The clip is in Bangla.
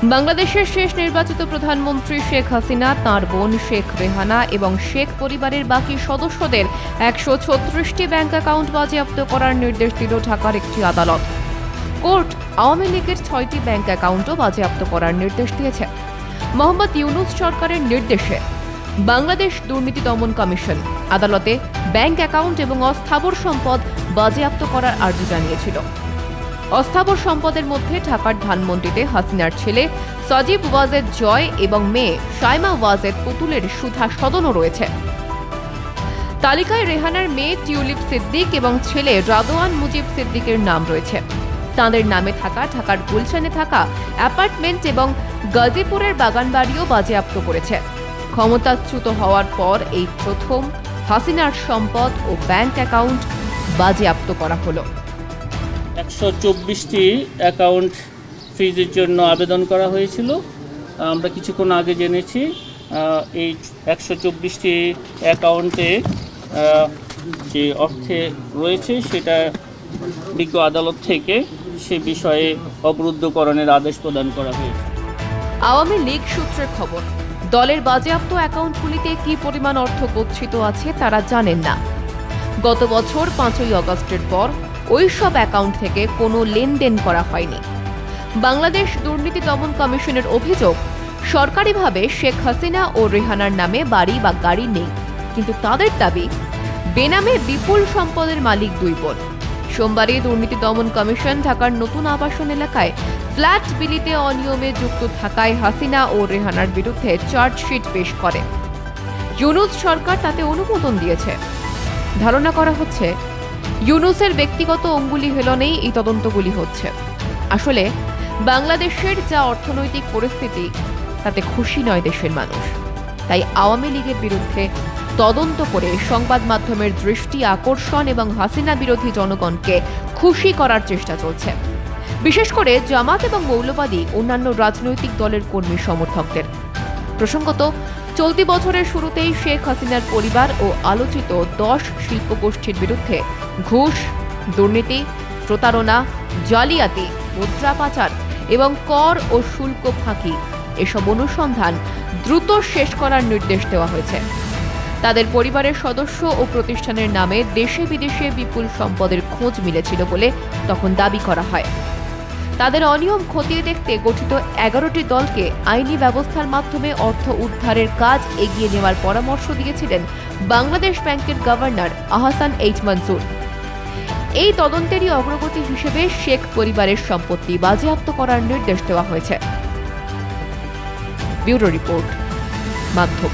বাংলাদেশের শেষ নির্বাচিত প্রধানমন্ত্রী শেখ হাসিনা, তাঁর বোন শেখ রেহানা এবং শেখ পরিবারের বাকি সদস্যদের ১৩৬টি ব্যাংক অ্যাকাউন্ট বাজেয়াপ্ত করার নির্দেশ দিল ঢাকার একটি আদালত। কোর্ট আওয়ামী লীগের ৬টি ব্যাংক অ্যাকাউন্টও বাজেয়াপ্ত করার নির্দেশ দিয়েছে। মোহাম্মদ ইউনূস সরকারের নির্দেশে বাংলাদেশ দুর্নীতি দমন কমিশন আদালতে ব্যাংক অ্যাকাউন্ট এবং অস্থাবর সম্পদ বাজেয়াপ্ত করার আর্জি জানিয়েছিল। অস্থাবর সম্পদের মধ্যে ঢাকার ধানমন্ডিতে হাসিনার ছেলে সজীব ওয়াজেদ জয় এবং মেয়ে শাইমা ওয়াজেদ পুতুলের সুধা সদনও রয়েছে। তালিকায় রেহানার মেয়ে টিউলিপ সিদ্দিক এবং ছেলে রাদওয়ান মুজিব সিদ্দিকের নাম রয়েছে। তাঁদের নামে থাকা ঢাকার গুলশানে থাকা অ্যাপার্টমেন্ট এবং গাজীপুরের বাগানবাড়িও বাজেয়াপ্ত করেছে। ক্ষমতাচ্যুত হওয়ার পর এই প্রথম হাসিনার সম্পদ ও ব্যাংক অ্যাকাউন্ট বাজেয়াপ্ত করা হলো। ১২৪টি অ্যাকাউন্ট ফ্রিজের জন্য আবেদন করা হয়েছিল। আমরা কিছুক্ষণ আগে জেনেছি এই ১২৪টি অ্যাকাউন্টে যে অর্থে রয়েছে সেটা বিজ্ঞ আদালত থেকে সে বিষয়ে অবরুদ্ধকরণের আদেশ প্রদান করা হয়েছে। আওয়ামী লীগ সূত্রের খবর, দলের বাজেয়াপ্ত অ্যাকাউন্টগুলিতে কি পরিমাণ অর্থ গচ্ছিত আছে তারা জানেন না। গত বছর ৫ই আগস্টের পর ওই সব অ্যাকাউন্ট থেকে কোনো লেনদেন করা হয়নি। বাংলাদেশ দুর্নীতি দমন কমিশনের অভিযোগ, সরকারিভাবে শেখ হাসিনা ও রেহানার নামে বাড়ি বা গাড়ি নেই, কিন্তু তাদের দাবি বেনামে বিপুল সম্পদের মালিক দুই বোন। সোমবারই দুর্নীতি দমন কমিশন ঢাকার নতুন আবাসন এলাকায় ফ্ল্যাট বিলিতে অনিয়মে যুক্ত থাকায় হাসিনা ও রেহানার বিরুদ্ধে চার্জশিট পেশ করে। ইউনূস সরকার তাতে অনুমোদন দিয়েছে। ধারণা করা হচ্ছে ইউনূসের ব্যক্তিগত অঙ্গুলি হেলনেই এই তদন্তগুলি হচ্ছে। আসলে বাংলাদেশের যা অর্থনৈতিক পরিস্থিতি তাতে খুশি নয় দেশের মানুষ। তাই আওয়ামী লীগের বিরুদ্ধে তদন্ত করে সংবাদ মাধ্যমের দৃষ্টি আকর্ষণ এবং হাসিনা বিরোধী জনগণকে খুশি করার চেষ্টা চলছে, বিশেষ করে জামাত এবং মৌলবাদী অন্যান্য রাজনৈতিক দলের কর্মী সমর্থকদের। প্রসঙ্গত, চলতি বছরের শুরুতেই শেখ হাসিনার পরিবার ও আলোচিত ১০ শিল্পগোষ্ঠীর বিরুদ্ধে ঘুষ, দুর্নীতি, প্রতারণা, জালিয়াতি, মুদ্রা পাচার এবং কর ও শুল্ক ফাঁকি এসব অনুসন্ধান দ্রুত শেষ করার নির্দেশ দেওয়া হয়েছে। তাদের পরিবারের সদস্য ও প্রতিষ্ঠানের নামে দেশে বিদেশে বিপুল সম্পদের খোঁজ মিলেছিল বলে তখন দাবি করা হয়। তাদের অনিয়ম খতিয়ে দেখতে গঠিত ১১টি দলকে আইনি ব্যবস্থার মাধ্যমে অর্থ উদ্ধারের কাজ এগিয়ে নেওয়ার পরামর্শ দিয়েছিলেন বাংলাদেশ ব্যাংকের গভর্নর আহসান এইচ মনসুর। এই তদন্তেরই অগ্রগতি হিসেবে শেখ পরিবারের সম্পত্তি বাজেয়াপ্ত করার নির্দেশ দেওয়া হয়েছে। ব্যুরো রিপোর্ট, মাধ্যম।